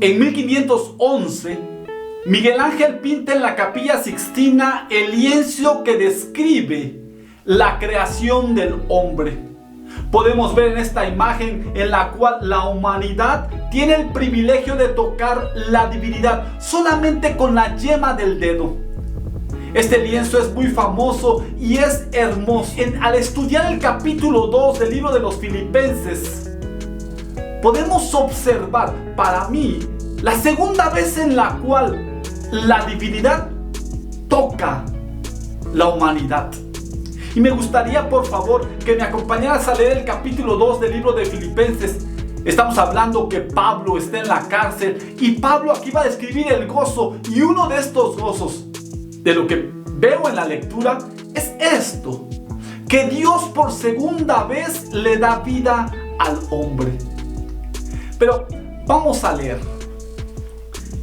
En 1511, Miguel Ángel pinta en la Capilla Sixtina el lienzo que describe la creación del hombre. Podemos ver en esta imagen en la cual la humanidad tiene el privilegio de tocar la divinidad solamente con la yema del dedo. Este lienzo es muy famoso y es hermoso. Al estudiar el capítulo 2 del libro de los Filipenses, podemos observar, para mí, la segunda vez en la cual la divinidad toca la humanidad. Y me gustaría, por favor, que me acompañaras a leer el capítulo 2 del libro de Filipenses. Estamos hablando que Pablo está en la cárcel y Pablo aquí va a describir el gozo, y uno de estos gozos, de lo que veo en la lectura, es esto: que Dios por segunda vez le da vida al hombre. Pero vamos a leer,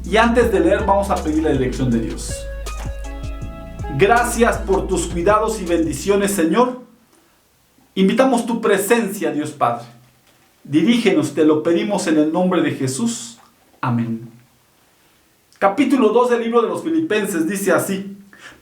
y antes de leer vamos a pedir la dirección de Dios. Gracias por tus cuidados y bendiciones, Señor. Invitamos tu presencia, Dios Padre. Dirígenos, te lo pedimos en el nombre de Jesús. Amén. Capítulo 2 del libro de los Filipenses dice así: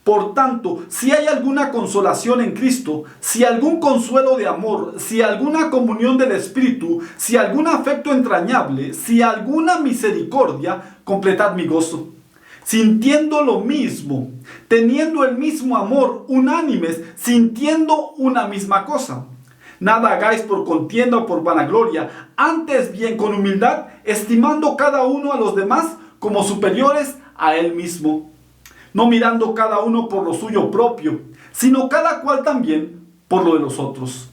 Por tanto, si hay alguna consolación en Cristo, si algún consuelo de amor, si alguna comunión del Espíritu, si algún afecto entrañable, si alguna misericordia, completad mi gozo, sintiendo lo mismo, teniendo el mismo amor, unánimes, sintiendo una misma cosa. Nada hagáis por contienda o por vanagloria, antes bien con humildad, estimando cada uno a los demás como superiores a él mismo, no mirando cada uno por lo suyo propio, sino cada cual también por lo de los otros.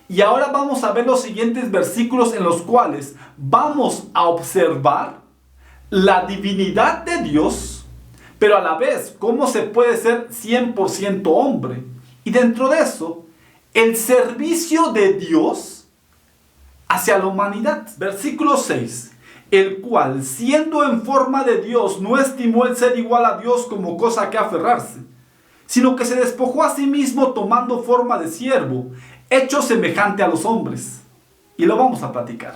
Y ahora vamos a ver los siguientes versículos en los cuales vamos a observar la divinidad de Dios, pero a la vez cómo se puede ser 100% hombre. Y dentro de eso, el servicio de Dios hacia la humanidad. Versículo 6. El cual, siendo en forma de Dios, no estimó el ser igual a Dios como cosa que aferrarse, sino que se despojó a sí mismo tomando forma de siervo, hecho semejante a los hombres. Y lo vamos a platicar.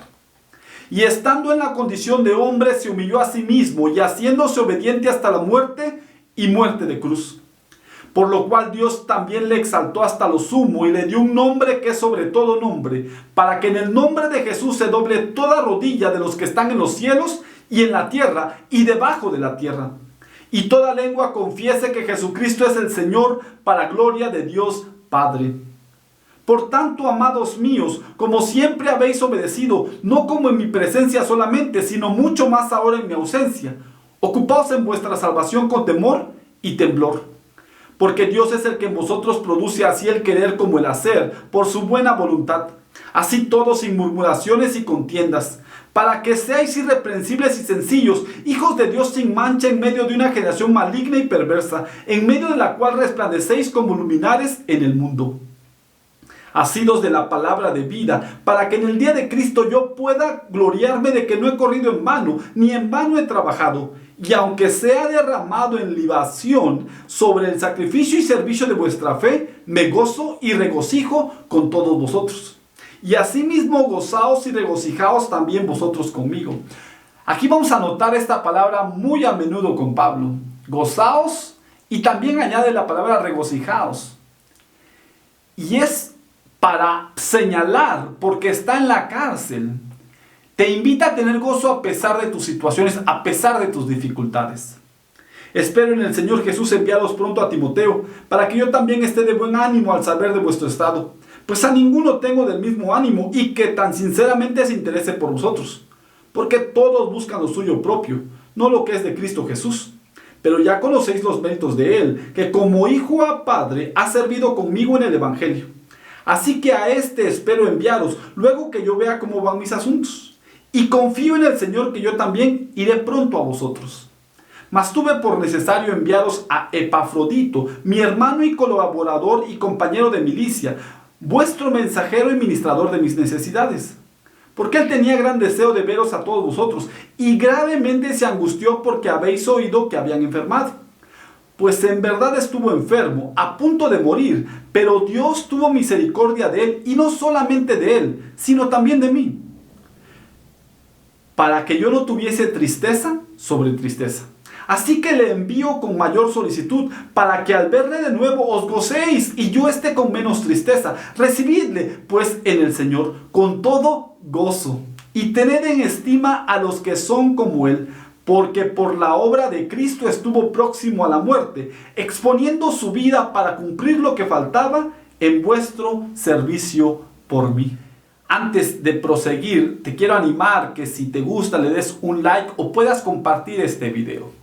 Y estando en la condición de hombre, se humilló a sí mismo, y haciéndose obediente hasta la muerte, y muerte de cruz. Por lo cual Dios también le exaltó hasta lo sumo, y le dio un nombre que es sobre todo nombre, para que en el nombre de Jesús se doble toda rodilla de los que están en los cielos, y en la tierra, y debajo de la tierra. Y toda lengua confiese que Jesucristo es el Señor, para gloria de Dios Padre. Por tanto, amados míos, como siempre habéis obedecido, no como en mi presencia solamente, sino mucho más ahora en mi ausencia, ocupaos en vuestra salvación con temor y temblor. Porque Dios es el que en vosotros produce así el querer como el hacer, por su buena voluntad. Así todos sin murmuraciones y contiendas, para que seáis irreprensibles y sencillos, hijos de Dios sin mancha en medio de una generación maligna y perversa, en medio de la cual resplandecéis como luminares en el mundo. Asidos de la palabra de vida, para que en el día de Cristo yo pueda gloriarme de que no he corrido en vano, ni en vano he trabajado. Y aunque sea derramado en libación sobre el sacrificio y servicio de vuestra fe, me gozo y regocijo con todos vosotros. Y asimismo gozaos y regocijaos también vosotros conmigo. Aquí vamos a notar esta palabra muy a menudo con Pablo. Gozaos, y también añade la palabra regocijaos. Y es para señalar, porque está en la cárcel. Te invita a tener gozo a pesar de tus situaciones, a pesar de tus dificultades. Espero en el Señor Jesús enviaros pronto a Timoteo, para que yo también esté de buen ánimo al saber de vuestro estado, pues a ninguno tengo del mismo ánimo, y que tan sinceramente se interese por vosotros, porque todos buscan lo suyo propio, no lo que es de Cristo Jesús. Pero ya conocéis los méritos de Él, que como hijo a padre ha servido conmigo en el Evangelio. Así que a este espero enviaros, luego que yo vea cómo van mis asuntos. Y confío en el Señor que yo también iré pronto a vosotros. Mas tuve por necesario enviaros a Epafrodito, mi hermano y colaborador y compañero de milicia, vuestro mensajero y ministrador de mis necesidades. Porque él tenía gran deseo de veros a todos vosotros, y gravemente se angustió porque habéis oído que habían enfermado. Pues en verdad estuvo enfermo, a punto de morir, pero Dios tuvo misericordia de él, y no solamente de él, sino también de mí. para que yo no tuviese tristeza sobre tristeza. Así que le envío con mayor solicitud, para que al verle de nuevo os gocéis y yo esté con menos tristeza. Recibidle, pues, en el Señor con todo gozo, y tened en estima a los que son como Él, porque por la obra de Cristo estuvo próximo a la muerte, exponiendo su vida para cumplir lo que faltaba en vuestro servicio por mí. Antes de proseguir, te quiero animar que si te gusta le des un like o puedas compartir este video.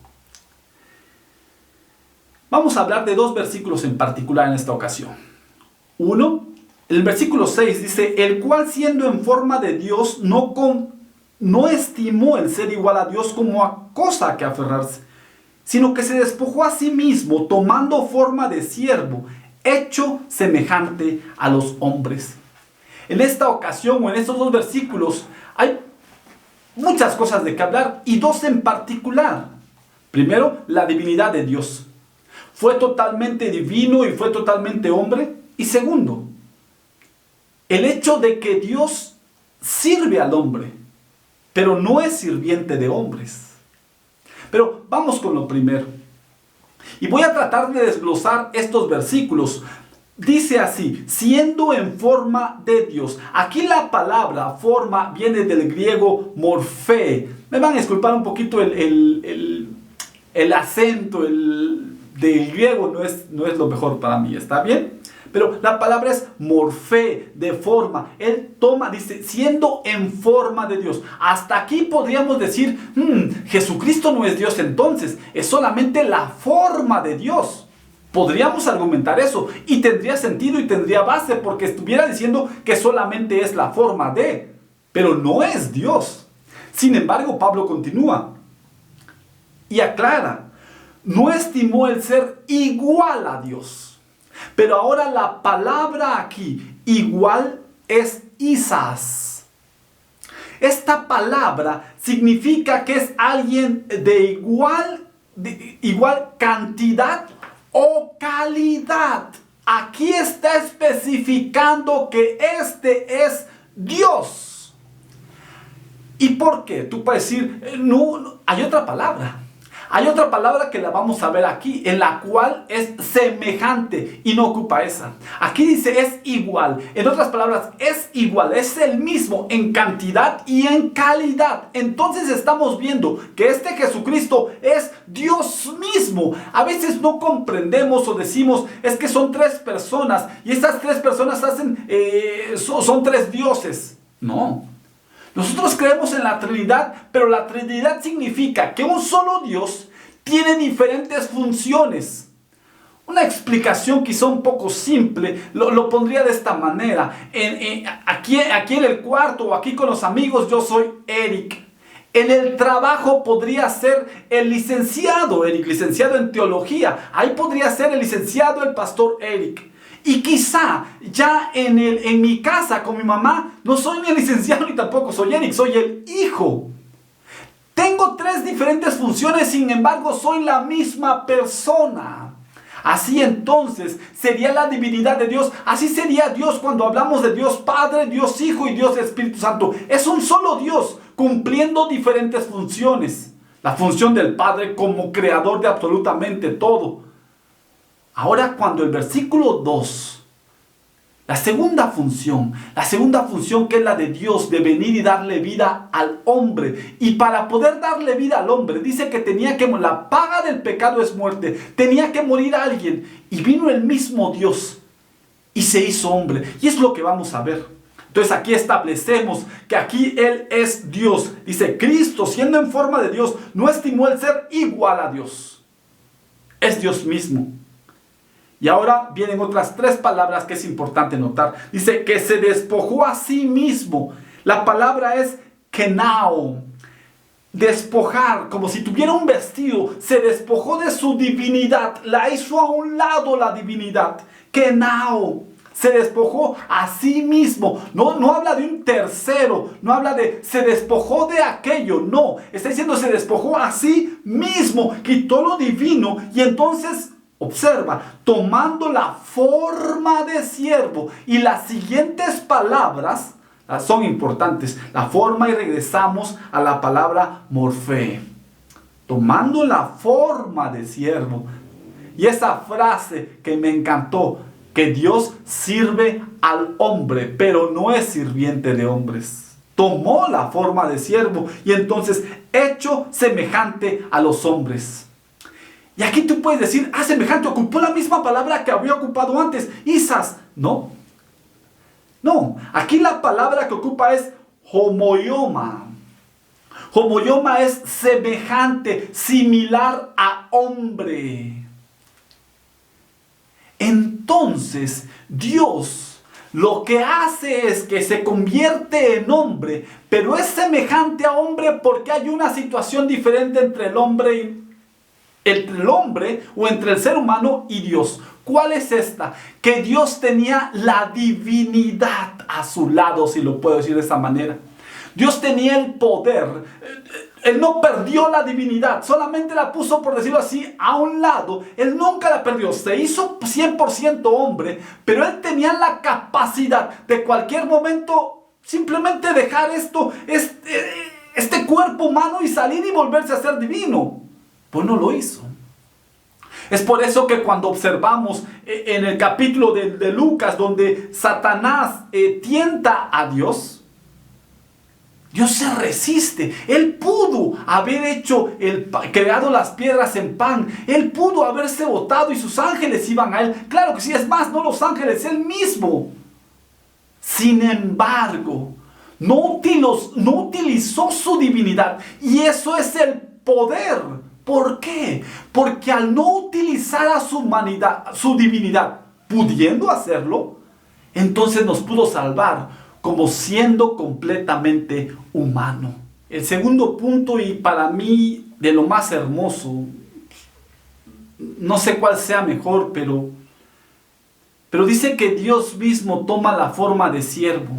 Vamos a hablar de dos versículos en particular en esta ocasión. Uno, el versículo 6 dice, el cual siendo en forma de Dios no estimó el ser igual a Dios como a cosa a que aferrarse, sino que se despojó a sí mismo, tomando forma de siervo, hecho semejante a los hombres. En esta ocasión o en estos dos versículos hay muchas cosas de que hablar y dos en particular. Primero, la divinidad de Dios. Fue totalmente divino y fue totalmente hombre. Y segundo, el hecho de que Dios sirve al hombre, pero no es sirviente de hombres. Pero vamos con lo primero. Y voy a tratar de desglosar estos versículos. Dice así, siendo en forma de Dios. Aquí la palabra forma viene del griego morfé. Me van a disculpar un poquito el acento del griego, no es lo mejor para mí, ¿está bien? Pero la palabra es morfé, de forma. Él toma, dice, siendo en forma de Dios. Hasta aquí podríamos decir, Jesucristo no es Dios entonces, es solamente la forma de Dios. Podríamos argumentar eso y tendría sentido y tendría base porque estuviera diciendo que solamente es la forma de, pero no es Dios. Sin embargo, Pablo continúa y aclara, no estimó el ser igual a Dios. Pero ahora la palabra aquí, igual, es isas. Esta palabra significa que es alguien de igual cantidad o calidad. Aquí está especificando que este es Dios. ¿Y por qué? Tú puedes decir, no, hay otra palabra. Hay otra palabra que la vamos a ver aquí, en la cual es semejante y no ocupa esa. Aquí dice es igual. En otras palabras, es igual, es el mismo en cantidad y en calidad. Entonces estamos viendo que este Jesucristo es Dios mismo. A veces no comprendemos o decimos, es que son tres personas y estas tres personas son tres dioses. No. Nosotros creemos en la Trinidad, pero la Trinidad significa que un solo Dios tiene diferentes funciones. Una explicación quizá un poco simple, lo pondría de esta manera. Aquí en el cuarto o aquí con los amigos yo soy Eric. En el trabajo podría ser el licenciado Eric, licenciado en teología. Ahí podría ser el licenciado, el pastor Eric. Y quizá ya en mi casa con mi mamá no soy ni el licenciado ni tampoco soy Eric, soy el hijo. Tengo tres diferentes funciones, sin embargo soy la misma persona. Así entonces sería la divinidad de Dios. Así sería Dios cuando hablamos de Dios Padre, Dios Hijo y Dios Espíritu Santo. Es un solo Dios cumpliendo diferentes funciones. La función del Padre como creador de absolutamente todo. Ahora cuando el versículo 2, la segunda función que es la de Dios, de venir y darle vida al hombre. Y para poder darle vida al hombre, dice que la paga del pecado es muerte. Tenía que morir alguien. Y vino el mismo Dios y se hizo hombre. Y es lo que vamos a ver. Entonces aquí establecemos que aquí Él es Dios. Dice, Cristo, siendo en forma de Dios, no estimó el ser igual a Dios. Es Dios mismo. Y ahora vienen otras tres palabras que es importante notar. Dice que se despojó a sí mismo. La palabra es kenao. Despojar, como si tuviera un vestido. Se despojó de su divinidad. La hizo a un lado la divinidad. Kenao. Se despojó a sí mismo. No habla de un tercero. No habla de se despojó de aquello. No. Está diciendo se despojó a sí mismo. Quitó lo divino y entonces... observa, tomando la forma de siervo. Y las siguientes palabras son importantes. La forma, y regresamos a la palabra morfé. Tomando la forma de siervo. Y esa frase que me encantó, que Dios sirve al hombre, pero no es sirviente de hombres. Tomó la forma de siervo y entonces hecho semejante a los hombres. Y aquí tú puedes decir, semejante, ocupó la misma palabra que había ocupado antes, Isas. No, aquí la palabra que ocupa es homoioma. Homoioma es semejante, similar a hombre. Entonces, Dios lo que hace es que se convierte en hombre, pero es semejante a hombre porque hay una situación diferente entre el hombre o entre el ser humano y Dios. ¿Cuál es esta? Que Dios tenía la divinidad a su lado, si lo puedo decir de esta manera. Dios tenía el poder. Él no perdió la divinidad, solamente la puso, por decirlo así, a un lado. Él nunca la perdió, se hizo 100% hombre, pero él tenía la capacidad de cualquier momento simplemente dejar este cuerpo humano y salir y volverse a ser divino. Pues no lo hizo. Es por eso que cuando observamos en el capítulo de Lucas, donde Satanás tienta a Dios, Dios se resiste. Él pudo haber creado las piedras en pan. Él pudo haberse botado y sus ángeles iban a él. Claro que sí, es más, no los ángeles, él mismo. Sin embargo, no utilizó su divinidad. Y eso es el poder. ¿Por qué? Porque al no utilizar a su divinidad, pudiendo hacerlo, entonces nos pudo salvar como siendo completamente humano. El segundo punto, y para mí de lo más hermoso, no sé cuál sea mejor, pero dice que Dios mismo toma la forma de siervo.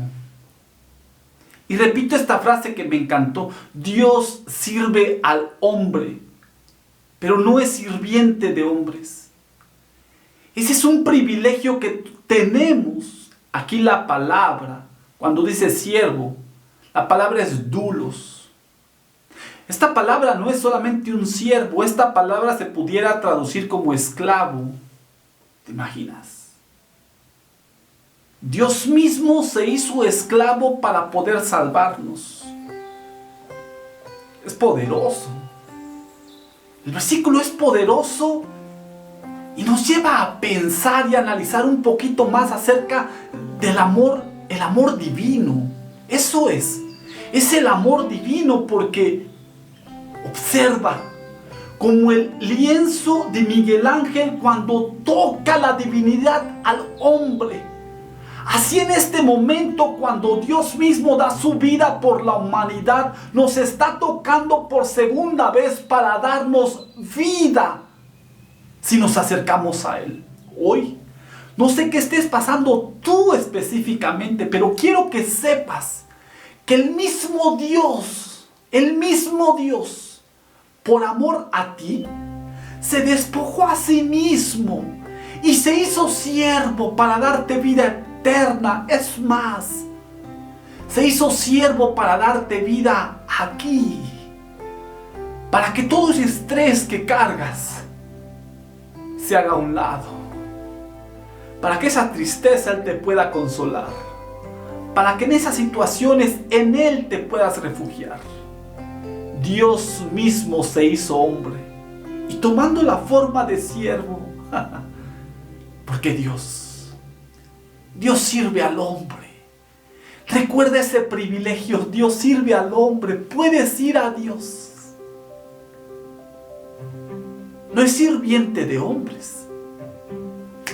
Y repito esta frase que me encantó: Dios sirve al hombre, pero no es sirviente de hombres. Ese es un privilegio que tenemos. Aquí la palabra, cuando dice siervo, la palabra es doulos. Esta palabra no es solamente un siervo, esta palabra se pudiera traducir como esclavo. ¿Te imaginas? Dios mismo se hizo esclavo para poder salvarnos. Es poderoso. El versículo es poderoso y nos lleva a pensar y a analizar un poquito más acerca del amor, el amor divino. Eso es el amor divino, porque observa como el lienzo de Miguel Ángel cuando toca la divinidad al hombre. Así en este momento, cuando Dios mismo da su vida por la humanidad, nos está tocando por segunda vez para darnos vida si nos acercamos a Él. Hoy, no sé qué estés pasando tú específicamente, pero quiero que sepas que el mismo Dios, por amor a ti, se despojó a sí mismo y se hizo siervo para darte vida eterna. Es más, se hizo siervo para darte vida aquí, para que todo ese estrés que cargas se haga a un lado, para que esa tristeza Él te pueda consolar, para que en esas situaciones en Él te puedas refugiar. Dios mismo se hizo hombre y tomando la forma de siervo, porque Dios sirve al hombre. Recuerda ese privilegio. Dios sirve al hombre. Puedes ir a Dios. No es sirviente de hombres.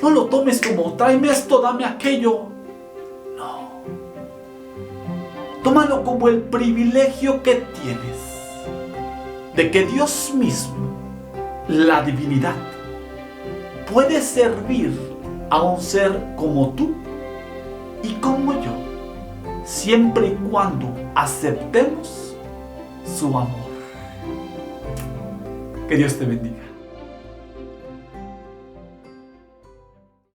No lo tomes como tráeme esto, dame aquello. No. Tómalo como el privilegio que tienes de que Dios mismo, la divinidad, puede servir a un ser como tú y como yo, siempre y cuando aceptemos su amor. Que Dios te bendiga.